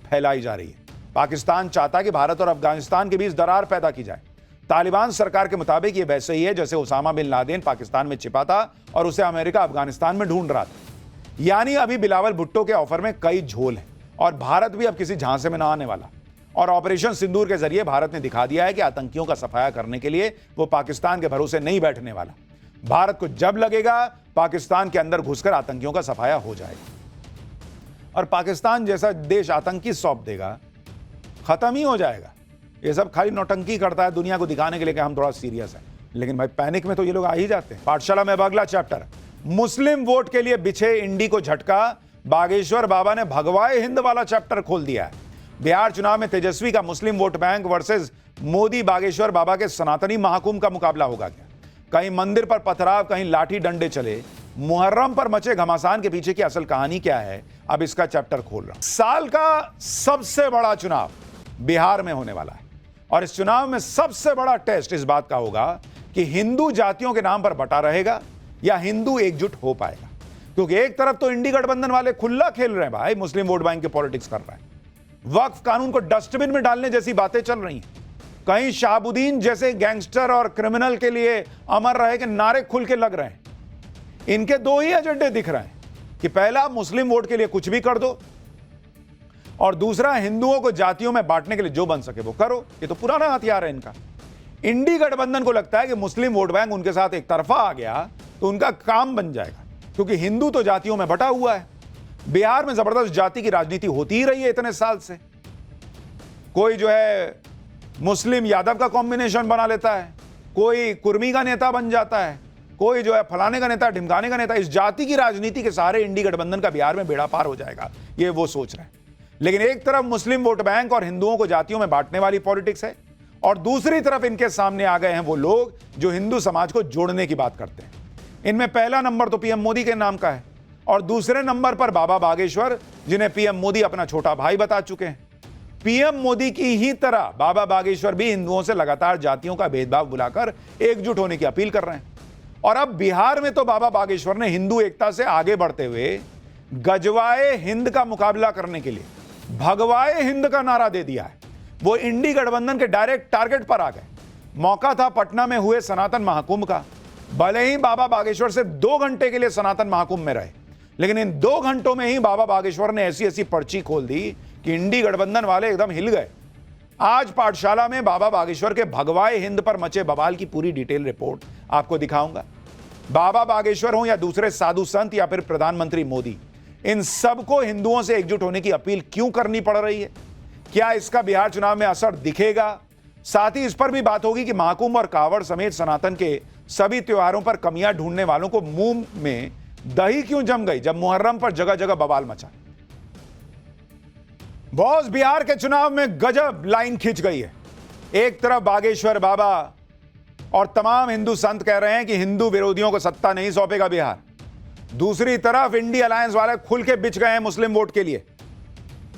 फैलाई जा रही है। पाकिस्तान चाहता है कि भारत और अफगानिस्तान के बीच दरार पैदा की जाए। तालिबान सरकार के मुताबिक यह वैसे ही है जैसे उसामा बिन लादेन पाकिस्तान में छिपा था और उसे अमेरिका अफगानिस्तान में ढूंढ रहा था। यानी अभी बिलावल भुट्टो के ऑफर में कई झोल हैं और भारत भी अब किसी झांसे में ना आने वाला। और ऑपरेशन सिंदूर के जरिए भारत ने दिखा दिया है कि आतंकियों का सफाया करने के लिए वो पाकिस्तान के भरोसे नहीं बैठने वाला। भारत को जब लगेगा पाकिस्तान के अंदर घुसकर आतंकियों का सफाया हो जाएगा और पाकिस्तान जैसा देश आतंकी सौंप देगा, खत्म ही हो जाएगा। ये सब खाली नौटंकी करता है दुनिया को दिखाने के लिए कि हम थोड़ा सीरियस हैं, लेकिन भाई पैनिक में तो ये लोग आ ही जाते हैं। पाठशाला में अब अगला चैप्टर, मुस्लिम वोट के लिए बिछे इंडी को झटका, बागेश्वर बाबा ने भगवाए हिंद वाला चैप्टर खोल दिया है। बिहार चुनाव में तेजस्वी का Muslim vote bank versus Modi Bageshwar Baba के सनातनी महाकुंभ का मुकाबला होगा क्या? कहीं मंदिर पर पथराव, कहीं लाठी डंडे चले। मुहर्रम पर मचे घमासान के पीछे की असल कहानी क्या है, अब इसका चैप्टर खोल रहा हूं। साल का सबसे बड़ा चुनाव बिहार में होने वाला है और इस चुनाव में सबसे बड़ा टेस्ट इस बात का होगा कि हिंदू जातियों के नाम पर बटा रहेगा या हिंदू एकजुट हो पाएगा। क्योंकि एक तरफ तो इंडी गठबंधन वाले खुला खेल रहे हैं भाई, मुस्लिम वोट बैंक के पॉलिटिक्स कर रहे हैं, वक्फ कानून को डस्टबिन में डालने जैसी बातें चल रही हैं, कहीं शहाबुद्दीन जैसे गैंगस्टर और क्रिमिनल के लिए अमर रहे के नारे खुल के लग रहे हैं। इनके दो ही एजेंडे दिख रहे हैं कि पहला मुस्लिम वोट के लिए कुछ भी कर दो और दूसरा हिंदुओं को जातियों में बांटने के लिए जो बन सके वो करो। ये तो पुराना हथियार है इनका। इंडी गठबंधन को लगता है कि मुस्लिम वोट बैंक उनके साथ एक तरफा आ गया तो उनका काम बन जाएगा, क्योंकि हिंदू तो जातियों में बटा हुआ है। बिहार में जबरदस्त जाति की राजनीति होती ही रही है इतने साल से। कोई जो है मुस्लिम यादव का कॉम्बिनेशन बना लेता है, कोई कुर्मी का नेता बन जाता है, कोई जो है फलाने का नेता, ढिमकाने का नेता। इस जाति की राजनीति के सहारे इंडी गठबंधन का बिहार में बेड़ा पार हो जाएगा, ये वो सोच रहे हैं। लेकिन एक तरफ मुस्लिम वोट बैंक और हिंदुओं को जातियों में बांटने वाली पॉलिटिक्स है और दूसरी तरफ इनके सामने आ गए हैं वो लोग जो हिंदू समाज को जोड़ने की बात करते हैं। इनमें पहला नंबर तो पीएम मोदी के नाम का है और दूसरे नंबर पर बाबा बागेश्वर, जिन्हें पीएम मोदी अपना छोटा भाई बता चुके हैं। पीएम मोदी की ही तरह बाबा बागेश्वर भी हिंदुओं से लगातार जातियों का भेदभाव बुलाकर एकजुट होने की अपील कर रहे हैं। और अब बिहार में तो बाबा बागेश्वर ने हिंदू एकता से आगे बढ़ते हुए गजवाए हिंद का मुकाबला करने के लिए भगवाए हिंद का नारा दे दिया है। वो इंडी गठबंधन के डायरेक्ट टारगेट पर आ गए। मौका था पटना में हुए सनातन महाकुंभ का। भले ही बाबा बागेश्वर सिर्फ 2 घंटे के लिए सनातन महाकुंभ में रहे, लेकिन इन 2 घंटों में ही बाबा बागेश्वर ने ऐसी ऐसी पर्ची खोल दी कि इंडी गठबंधन वाले एकदम हिल गए। आज पाठशाला में बाबा बागेश्वर के भगवाए हिंद पर मचे बवाल की पूरी डिटेल रिपोर्ट आपको दिखाऊंगा। बाबा बागेश्वर हो या दूसरे साधु संत या फिर प्रधानमंत्री मोदी, इन सबको हिंदुओं से एकजुट होने की अपील क्यों करनी पड़ रही है? क्या इसका बिहार चुनाव में असर दिखेगा? साथ ही इस पर भी बात होगी कि महाकुंभ और कावड़ समेत सनातन के सभी त्योहारों पर कमियां ढूंढने वालों को मुंह में दही क्यों जम गई जब मुहर्रम पर जगह जगह बवाल मचा। बॉस, बिहार के चुनाव में गजब लाइन खिंच गई है। एक तरफ बागेश्वर बाबा और तमाम हिंदू संत कह रहे हैं कि हिंदू विरोधियों को सत्ता नहीं सौंपेगा बिहार। दूसरी तरफ इंडी अलायंस वाले खुल के बिछ गए हैं मुस्लिम वोट के लिए।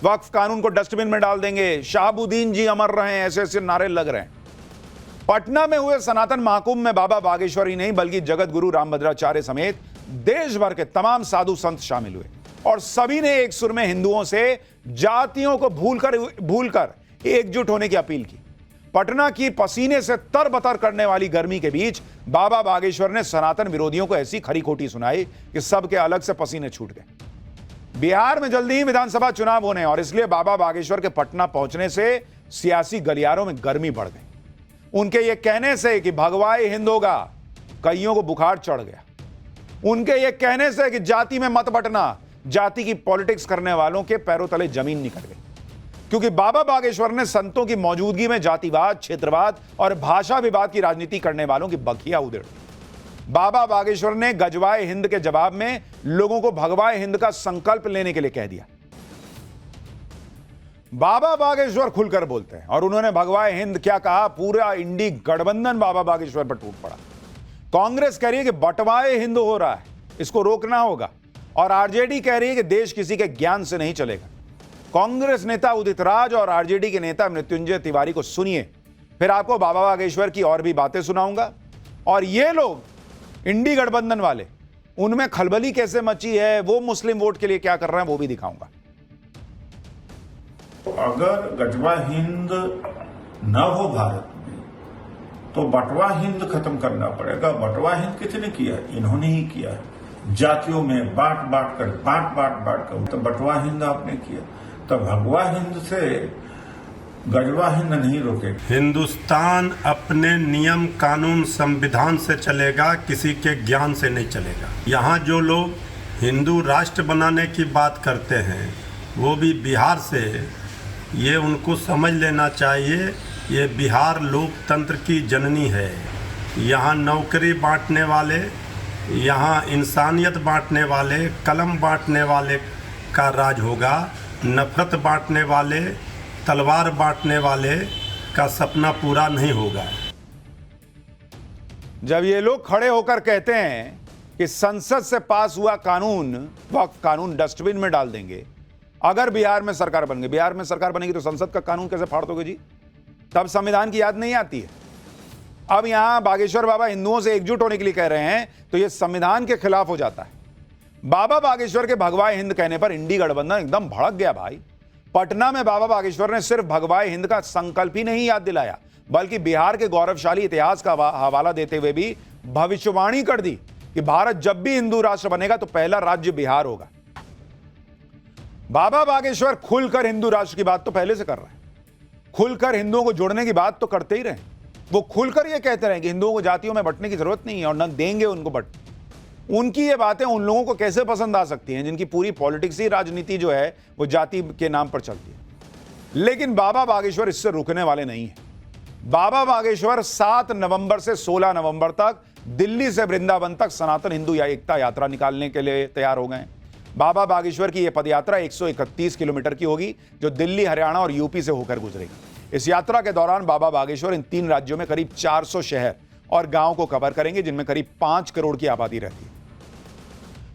वक्फ कानून को डस्टबिन में डाल देंगे, शहाबुद्दीन जी अमर रहे, ऐसे ऐसे नारे लग रहे हैं। पटना में हुए सनातन महाकुंभ में बाबा बागेश्वर ही नहीं बल्कि जगत गुरु रामभद्राचार्य समेत देश भर के तमाम साधु संत शामिल हुए और सभी ने एक सुर में हिंदुओं से जातियों को भूलकर एकजुट होने की अपील की। पटना की पसीने से तरबतर करने वाली गर्मी के बीच बाबा बागेश्वर ने सनातन विरोधियों को ऐसी खरी खोटी सुनाई कि सबके अलग से पसीने छूट गए। बिहार में जल्दी ही विधानसभा चुनाव होने और इसलिए बाबा बागेश्वर के पटना पहुंचने से सियासी गलियारों में गर्मी बढ़ गई। उनके ये कहने से कि भगवाए हिंद होगा, कईयों को बुखार चढ़ गया। उनके ये कहने से कि जाति में मत बंटना, जाति की पॉलिटिक्स करने वालों के पैरों तले जमीन निकल गई, क्योंकि बाबा बागेश्वर ने संतों की मौजूदगी में जातिवाद, क्षेत्रवाद और भाषा विवाद की राजनीति करने वालों की बखिया उधेड़ दी। बाबा बागेश्वर ने गजवाए हिंद के जवाब में लोगों को भगवाए हिंद का संकल्प लेने के लिए कह दिया। बाबा बागेश्वर खुलकर बोलते हैं और उन्होंने भगवाए हिंद क्या कहा, पूरा इंडी गठबंधन बाबा बागेश्वर पर टूट पड़ा। कांग्रेस कह रही है कि बंटवाए हिंद हो रहा है, इसको रोकना होगा, और आरजेडी कह रही है कि देश किसी के ज्ञान से नहीं चलेगा। कांग्रेस नेता उदित राज और आरजेडी के नेता मृत्युंजय तिवारी को सुनिए, फिर आपको बाबा बागेश्वर की और भी बातें सुनाऊंगा। और ये लोग इंडी गठबंधन वाले, उनमें खलबली कैसे मची है, वो मुस्लिम वोट के लिए क्या कर रहे हैं, वो भी दिखाऊंगा। अगर गजवा हिंद न हो भारत में तो बटवा हिंद खत्म करना पड़ेगा। बटवा हिंद किसने किया? इन्होंने ही किया है। जातियों में बांट कर तो बटवा हिंद आपने किया। तो भगवा हिंद से गजवा हिंद नहीं रोके। हिंदुस्तान अपने नियम कानून संविधान से चलेगा, किसी के ज्ञान से नहीं चलेगा। यहाँ जो लोग हिंदू राष्ट्र बनाने की बात करते हैं वो भी बिहार से, ये उनको समझ लेना चाहिए, ये बिहार लोकतंत्र की जननी है। यहाँ नौकरी बांटने वाले, यहाँ इंसानियत बांटने वाले, कलम बांटने वाले का राज होगा। नफरत बांटने वाले, तलवार बांटने वाले का सपना पूरा नहीं होगा। जब ये लोग खड़े होकर कहते हैं कि संसद से पास हुआ कानून, वक्फ कानून डस्टबिन में डाल देंगे, अगर बिहार में सरकार बन गई, बिहार में सरकार बनेगी तो संसद का कानून कैसे फाड़ दोगे जी? तब संविधान की याद नहीं आती है। अब यहां बागेश्वर बाबा हिंदुओं से एकजुट होने के लिए कह रहे हैं तो यह संविधान के खिलाफ हो जाता है। बाबा बागेश्वर के भगवाए हिंद कहने पर इंडी गठबंधन एकदम भड़क गया भाई। पटना में बाबा बागेश्वर ने सिर्फ भगवाए हिंद का संकल्प ही नहीं याद दिलाया, बल्कि बिहार के गौरवशाली इतिहास का हवाला देते हुए भी भविष्यवाणी कर दी कि भारत जब भी हिंदू राष्ट्र बनेगा तो पहला राज्य बिहार होगा। बाबा बागेश्वर खुलकर हिंदू राष्ट्र की बात तो पहले से कर रहे हैं, खुलकर हिंदुओं को जोड़ने की बात तो करते ही रहे। वो खुलकर ये कहते रहे कि हिंदुओं को जातियों में बंटने की जरूरत नहीं है और न देंगे उनको बंटने। उनकी ये बातें उन लोगों को कैसे पसंद आ सकती हैं जिनकी पूरी पॉलिटिक्स ही, राजनीति जो है वो जाति के नाम पर चलती है। लेकिन बाबा बागेश्वर इससे रुकने वाले नहीं है। बाबा बागेश्वर 7 नवंबर से 16 नवंबर तक दिल्ली से वृंदावन तक सनातन हिंदू एकता यात्रा निकालने के लिए तैयार हो गए हैं। बाबा बागेश्वर की यह पदयात्रा 131 किलोमीटर की होगी, जो दिल्ली, हरियाणा और यूपी से होकर गुजरेगी। इस यात्रा के दौरान बाबा बागेश्वर इन 3 राज्यों में करीब 400 शहर और गांव को कवर करेंगे, जिनमें करीब 5 करोड़ की आबादी रहती है।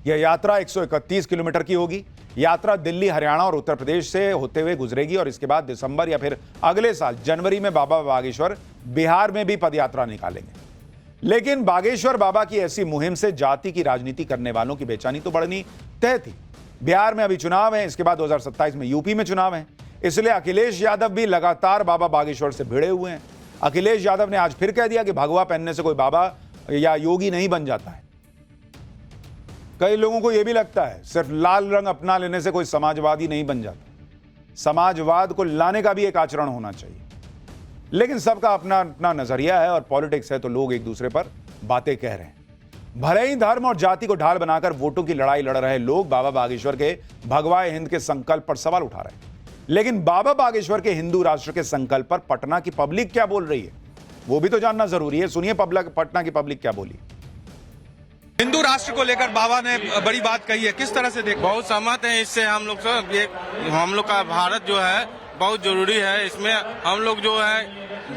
यह यात्रा 131 किलोमीटर की होगी। यात्रा दिल्ली, हरियाणा और उत्तर प्रदेश से होते हुए गुजरेगी और इसके बाद दिसंबर या फिर अगले साल जनवरी में बाबा बागेश्वर बिहार में भी पदयात्रा निकालेंगे। लेकिन बागेश्वर बाबा की ऐसी मुहिम से जाति की राजनीति करने वालों की बेचैनी तो बढ़नी तय थी। बिहार में अभी चुनाव है, इसके बाद 2027 में यूपी में चुनाव है, इसलिए अखिलेश यादव भी लगातार बाबा बागेश्वर से भिड़े हुए हैं। अखिलेश यादव ने आज फिर कह दिया कि भगवा पहनने से कोई बाबा या योगी नहीं बन जाता है। कई लोगों को यह भी लगता है सिर्फ लाल रंग अपना लेने से कोई समाजवादी नहीं बन जाता। समाजवाद को लाने का भी एक आचरण होना चाहिए। लेकिन सबका अपना अपना नजरिया है और पॉलिटिक्स है, तो लोग एक दूसरे पर बातें कह रहे हैं। भले ही धर्म और जाति को ढाल बनाकर वोटों की लड़ाई लड़ रहे लोग बाबा बागेश्वर के भगवाए हिंद के संकल्प पर सवाल उठा रहे हैं। लेकिन बाबा बागेश्वर के हिंदू राष्ट्र के संकल्प पर पटना की पब्लिक क्या बोल रही है, वो भी तो जानना जरूरी है। सुनिए पटना की पब्लिक क्या बोली। हिंदू राष्ट्र को लेकर बाबा ने बड़ी बात कही है, किस तरह से देख? बहुत सहमत है इससे। हम लोग सब ये हम लोग का भारत जो है बहुत जरूरी है। इसमें हम लोग जो है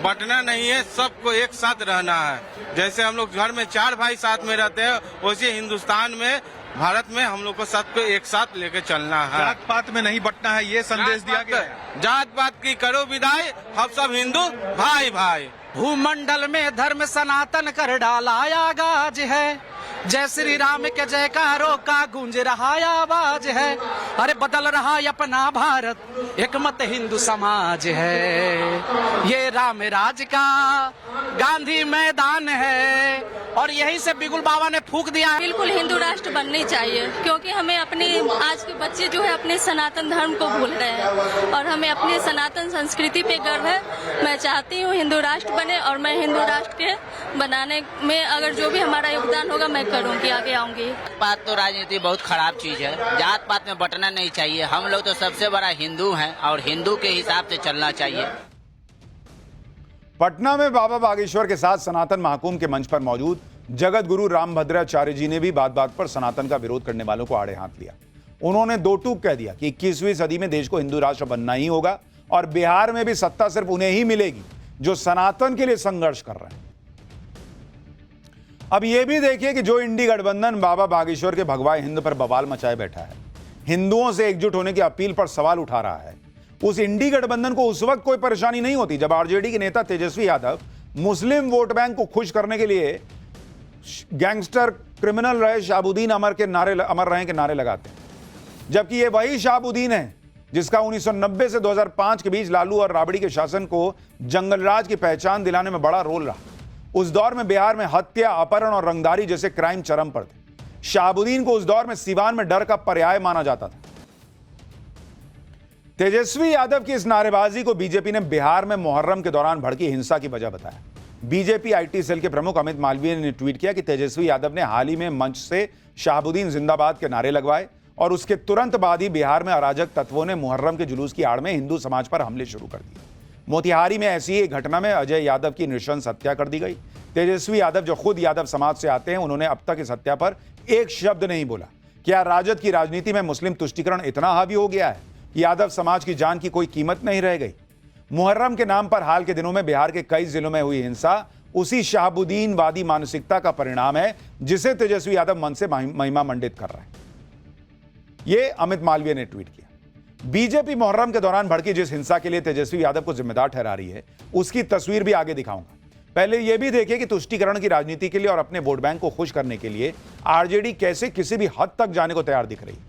बंटना नहीं है, सबको एक साथ रहना है। जैसे हम लोग घर में 4 भाई साथ में रहते हैं, वैसे हिंदुस्तान में, भारत में हम लोग को सबको एक साथ लेके चलना है। जात पात में नहीं बंटना है, ये संदेश दिया गया है। जात पात की करो विदाई, हम सब हिंदू भाई भाई। भूमंडल में धर्म सनातन कर डाला आगाज है, जय श्री राम के जयकारों का गूंज रहा आवाज है। अरे बदल रहा अपना भारत, एक मत हिंदू समाज है। ये राम राज का गांधी मैदान है और यहीं से बिगुल बाबा ने फूंक दिया। बिल्कुल हिंदू राष्ट्र बननी चाहिए, क्योंकि हमें अपने आज के बच्चे जो है अपने सनातन धर्म को भूल रहे हैं और हमें अपनी सनातन संस्कृति पे गर्व है। मैं चाहती हूँ हिंदू राष्ट्र बने और मैं हिंदू राष्ट्र के बनाने में अगर जो भी हमारा योगदान होगा मैं करूँगी, आगे आऊंगी। बात तो राजनीति बहुत खराब चीज है, जात पात में बंटना नहीं चाहिए। हम लोग तो सबसे बड़ा हिंदू हैं और हिंदू के हिसाब से चलना चाहिए। पटना में बाबा बागेश्वर के साथ सनातन महाकुंभ के मंच पर मौजूद जगत गुरु रामभद्राचार्य जी ने भी बात बात पर सनातन का विरोध करने वालों को आड़े हाथ लिया। उन्होंने दो टूक कह दिया कि 21वीं सदी में देश को हिंदू राष्ट्र बनना ही होगा और बिहार में भी सत्ता सिर्फ उन्हें ही मिलेगी जो सनातन के लिए संघर्ष कर रहे हैं। अब यह भी देखिए कि जो इंडी गठबंधन बाबा बागेश्वर के भगवाए हिंद पर बवाल मचाए बैठा है, हिंदुओं से एकजुट होने की अपील पर सवाल उठा रहा है, उस इंडी गठबंधन को उस वक्त कोई परेशानी नहीं होती जब आरजेडी के नेता तेजस्वी यादव मुस्लिम वोट बैंक को खुश करने के लिए गैंगस्टर क्रिमिनल रहे शाहबुद्दीन अमर रहे के नारे लगाते हैं। जबकि ये वही शाहबुद्दीन है जिसका 1990 से 2005 के बीच लालू और राबड़ी के शासन को जंगलराज की पहचान दिलाने में बड़ा रोल रहा। उस दौर में बिहार में हत्या, अपहरण और रंगदारी जैसे क्राइम चरम पर थे। शाहबुद्दीन को उस दौर में सीवान में डर का पर्याय माना जाता था। तेजस्वी यादव की इस नारेबाजी को बीजेपी ने बिहार में मुहर्रम के दौरान भड़की हिंसा की वजह बताया। बीजेपी आईटी सेल के प्रमुख अमित मालवीय ने ट्वीट किया कि तेजस्वी यादव ने हाल ही में मंच से शाहबुद्दीन जिंदाबाद के नारे लगवाए और उसके तुरंत बाद ही बिहार में अराजक तत्वों ने मुहर्रम के जुलूस की आड़ में हिंदू समाज पर हमले शुरू कर दिए। मोतिहारी में ऐसी एक घटना में अजय यादव की नृशंस हत्या कर दी गई। तेजस्वी यादव जो खुद यादव समाज से आते हैं, उन्होंने अब तक इस हत्या पर एक शब्द नहीं बोला। क्या राजद की राजनीति में मुस्लिम तुष्टीकरण इतना हावी हो गया है कि यादव समाज की जान की कोई कीमत नहीं रह गई? मुहर्रम के नाम पर हाल के दिनों में बिहार के कई जिलों में हुई हिंसा उसी शहाबुद्दीन वादी मानसिकता का परिणाम है जिसे तेजस्वी यादव मन से महिमा मंडित कर रहे हैं। यह अमित मालवीय ने ट्वीट किया। बीजेपी मुहर्रम के दौरान भड़की जिस हिंसा के लिए तेजस्वी यादव को जिम्मेदार ठहरा रही है उसकी तस्वीर भी आगे दिखाऊंगा। पहले यह भी देखिए कि तुष्टीकरण की राजनीति के लिए और अपने वोट बैंक को खुश करने के लिए आरजेडी कैसे किसी भी हद तक जाने को तैयार दिख रही है।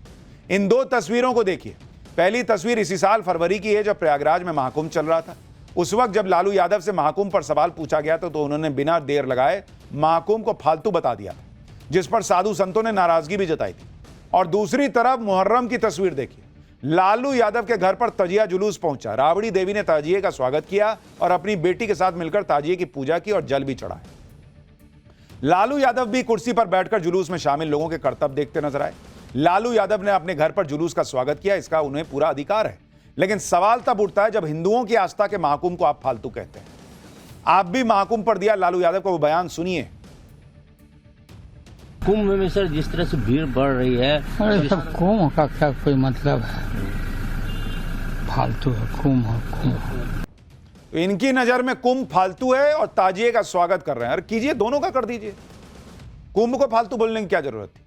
इन दो तस्वीरों को देखिए। पहली तस्वीर इसी साल फरवरी की है जब प्रयागराज में महाकुंभ चल रहा था। उस वक्त जब लालू यादव से महाकुंभ पर सवाल पूछा गया तो उन्होंने बिना देर लगाए महाकुंभ को फालतू बता दिया था, जिस पर साधु संतों ने नाराजगी भी जताई थी। और दूसरी तरफ मुहर्रम की तस्वीर देखिए। लालू यादव के घर पर तजिया जुलूस पहुंचा। राबड़ी देवी ने ताजिए का स्वागत किया और अपनी बेटी के साथ मिलकर ताजिए की पूजा की और जल भी चढ़ाया। लालू यादव भी कुर्सी पर बैठकर जुलूस में शामिल लोगों के करतब देखते नजर आए। लालू यादव ने अपने घर पर जुलूस का स्वागत किया, इसका उन्हें पूरा अधिकार है। लेकिन सवाल तब उठता है जब हिंदुओं की आस्था के महाकुंभ को आप फालतू कहते हैं। आप भी महाकुंभ पर दिया लालू यादव का वो बयान सुनिए। कुंभ में सर जिस तरह से भीड़ बढ़ रही है, अरे सब कुंभ का क्या कोई मतलब है? फालतू है कुंभ। तो इनकी नजर में कुंभ फालतू है और ताजिए का स्वागत कर रहे हैं। अरे कीजिए, दोनों का कर दीजिए। कुंभ को फालतू बोलने की क्या जरूरत थी?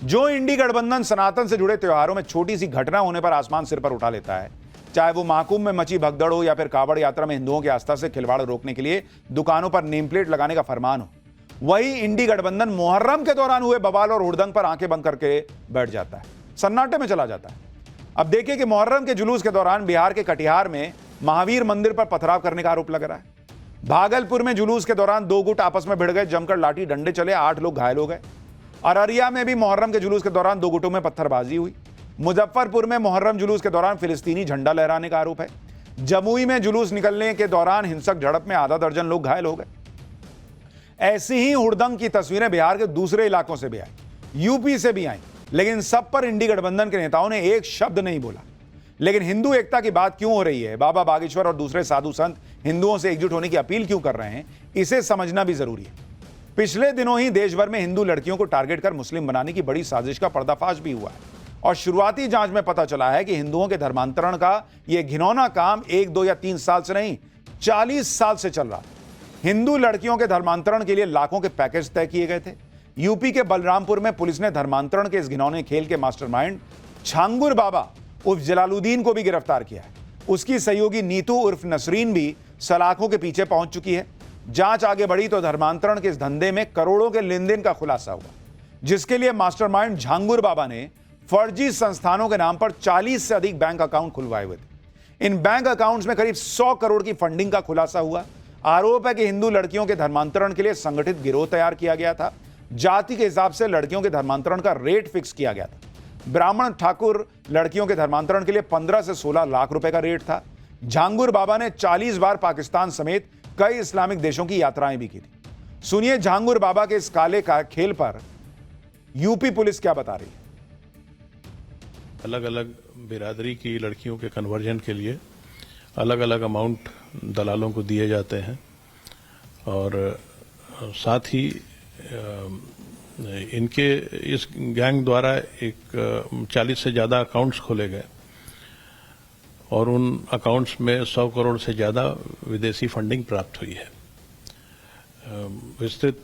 जो इंडी गठबंधन सनातन से जुड़े त्योहारों में छोटी सी घटना होने पर आसमान सिर पर उठा लेता है, चाहे वो महाकुंभ में मची भगदड़ हो या फिर कावड़ यात्रा में हिंदुओं की आस्था से खिलवाड़ रोकने के लिए दुकानों पर नेम प्लेट लगाने का फरमान हो, वही इंडी गठबंधन मुहर्रम के दौरान हुए बवाल और हुड़दंग पर आंखें बंद करके बैठ जाता है, सन्नाटे में चला जाता है। अब देखिए कि मुहर्रम के जुलूस के दौरान बिहार के कटिहार में महावीर मंदिर पर पथराव करने का आरोप लग रहा है। भागलपुर में जुलूस के दौरान दो गुट आपस में भिड़ गए, जमकर लाठी डंडे चले, 8 लोग घायल हो गए। अररिया में भी मुहर्रम के जुलूस के दौरान दो गुटों में पत्थरबाजी हुई। मुजफ्फरपुर में मुहर्रम जुलूस के दौरान फिलिस्तीनी झंडा लहराने का आरोप है। जमुई में जुलूस निकलने के दौरान हिंसक झड़प में आधा दर्जन लोग घायल हो गए। ऐसी ही हुड़दंग की तस्वीरें बिहार के दूसरे इलाकों से भी आई, यूपी से भी आई, लेकिन सब पर इंडी गठबंधन के नेताओं ने एक शब्द नहीं बोला। लेकिन हिंदू एकता की बात क्यों हो रही है, बाबा बागेश्वर और दूसरे साधु संत हिंदुओं से एकजुट होने की अपील क्यों कर रहे हैं, इसे समझना भी जरूरी है। पिछले दिनों ही देश भर में हिंदू लड़कियों को टारगेट कर मुस्लिम बनाने की बड़ी साजिश का पर्दाफाश भी हुआ है और शुरुआती जांच में पता चला है कि हिंदुओं के धर्मांतरण का यह घिनौना काम 1, 2 या 3 साल से नहीं 40 साल से चल रहा है। हिंदू लड़कियों के धर्मांतरण के लिए लाखों के पैकेज तय किए गए थे। यूपी के बलरामपुर में पुलिस ने धर्मांतरण के इस घिनौने खेल के मास्टरमाइंड झांगुर बाबा उर्फ जलालुद्दीन को भी गिरफ्तार किया है। उसकी सहयोगी नीतू उर्फ नसरीन भी सलाखों के पीछे पहुंच चुकी है। जांच आगे बढ़ी तो धर्मांतरण के इस धंधे में करोड़ों के लेन देन का खुलासा हुआ, जिसके लिए मास्टरमाइंड झांगुर बाबा ने फर्जी संस्थानों के नाम पर 40 से अधिक बैंक अकाउंट खुलवाए हुए थे। इन बैंक अकाउंट्स में करीब 100 करोड़ की फंडिंग का खुलासा हुआ। आरोप है कि हिंदू लड़कियों के धर्मांतरण के लिए संगठित गिरोह तैयार किया गया था। जाति के हिसाब से लड़कियों के धर्मांतरण का रेट फिक्स किया गया था। ब्राह्मण ठाकुर लड़कियों के धर्मांतरण के लिए 15 से 16 लाख रुपए का रेट था। झांगुर बाबा ने 40 बार पाकिस्तान समेत कई इस्लामिक देशों की यात्राएं भी की थी। सुनिए झांगुर बाबा के इस काले का खेल पर यूपी पुलिस क्या बता रही है। अलग अलग बिरादरी की लड़कियों के कन्वर्जन के लिए अलग अलग अमाउंट दलालों को दिए जाते हैं और साथ ही इनके इस गैंग द्वारा एक 40 से ज़्यादा अकाउंट्स खोले गए और उन अकाउंट्स में 100 करोड़ से ज़्यादा विदेशी फंडिंग प्राप्त हुई है। विस्तृत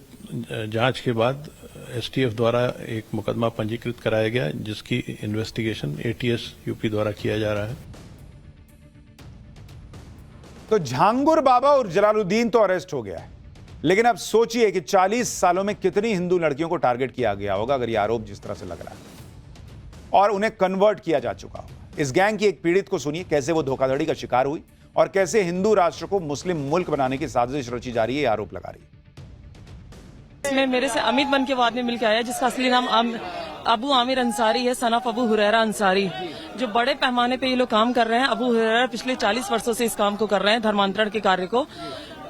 जांच के बाद एसटीएफ द्वारा एक मुकदमा पंजीकृत कराया गया, जिसकी इन्वेस्टिगेशन एटीएस यूपी द्वारा किया जा रहा है। तो झांगुर बाबा और जलालुद्दीन तो अरेस्ट हो गया है, लेकिन अब सोचिए कि 40 सालों में कितनी हिंदू लड़कियों को टारगेट किया गया होगा अगर यह आरोप जिस तरह से लग रहा है, और उन्हें कन्वर्ट किया जा चुका होगा। इस गैंग की एक पीड़ित को सुनिए, कैसे वो धोखाधड़ी का शिकार हुई और कैसे हिंदू राष्ट्र को मुस्लिम मुल्क बनाने की साजिश रची जा रही है, आरोप लगा रही है। इसमें मेरे से अमित बन के वो आदमी मिलकर आया जिसका असली नाम अबू आमिर अंसारी है, सन ऑफ अबू हुरैरा अंसारी। जो बड़े पैमाने पे ये लोग काम कर रहे हैं। अबू हुरैरा पिछले 40 वर्षों से इस काम को कर रहे हैं, धर्मांतरण के कार्य को,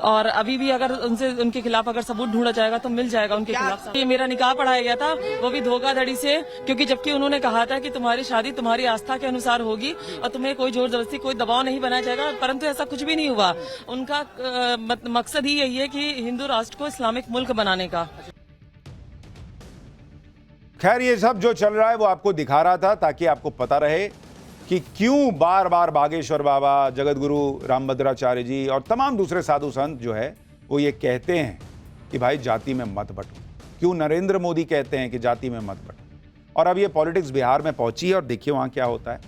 और अभी भी अगर उनके खिलाफ अगर सबूत ढूंढा जाएगा तो मिल जाएगा उनके खिलाफ। ये मेरा निकाह पढ़ाया गया था, वो भी धोखाधड़ी से, क्योंकि जबकि उन्होंने कहा था कि तुम्हारी शादी तुम्हारी आस्था के अनुसार होगी और तुम्हें कोई जोर जबरदस्ती कोई दबाव नहीं बनाया जाएगा, परंतु ऐसा कुछ भी नहीं हुआ। उनका मकसद ही यही है कि हिंदू राष्ट्र को इस्लामिक मुल्क बनाने का। खैर, ये सब जो चल रहा है वो आपको दिखा रहा था ताकि आपको पता रहे कि क्यों बार बार बागेश्वर बाबा, जगतगुरु रामभद्राचार्य जी और तमाम दूसरे साधु संत जो है वो ये कहते हैं कि भाई जाति में मत बंटो। क्यों नरेंद्र मोदी कहते हैं कि जाति में मत बंटो। और अब ये पॉलिटिक्स बिहार में पहुंची है और देखिए वहां क्या होता है।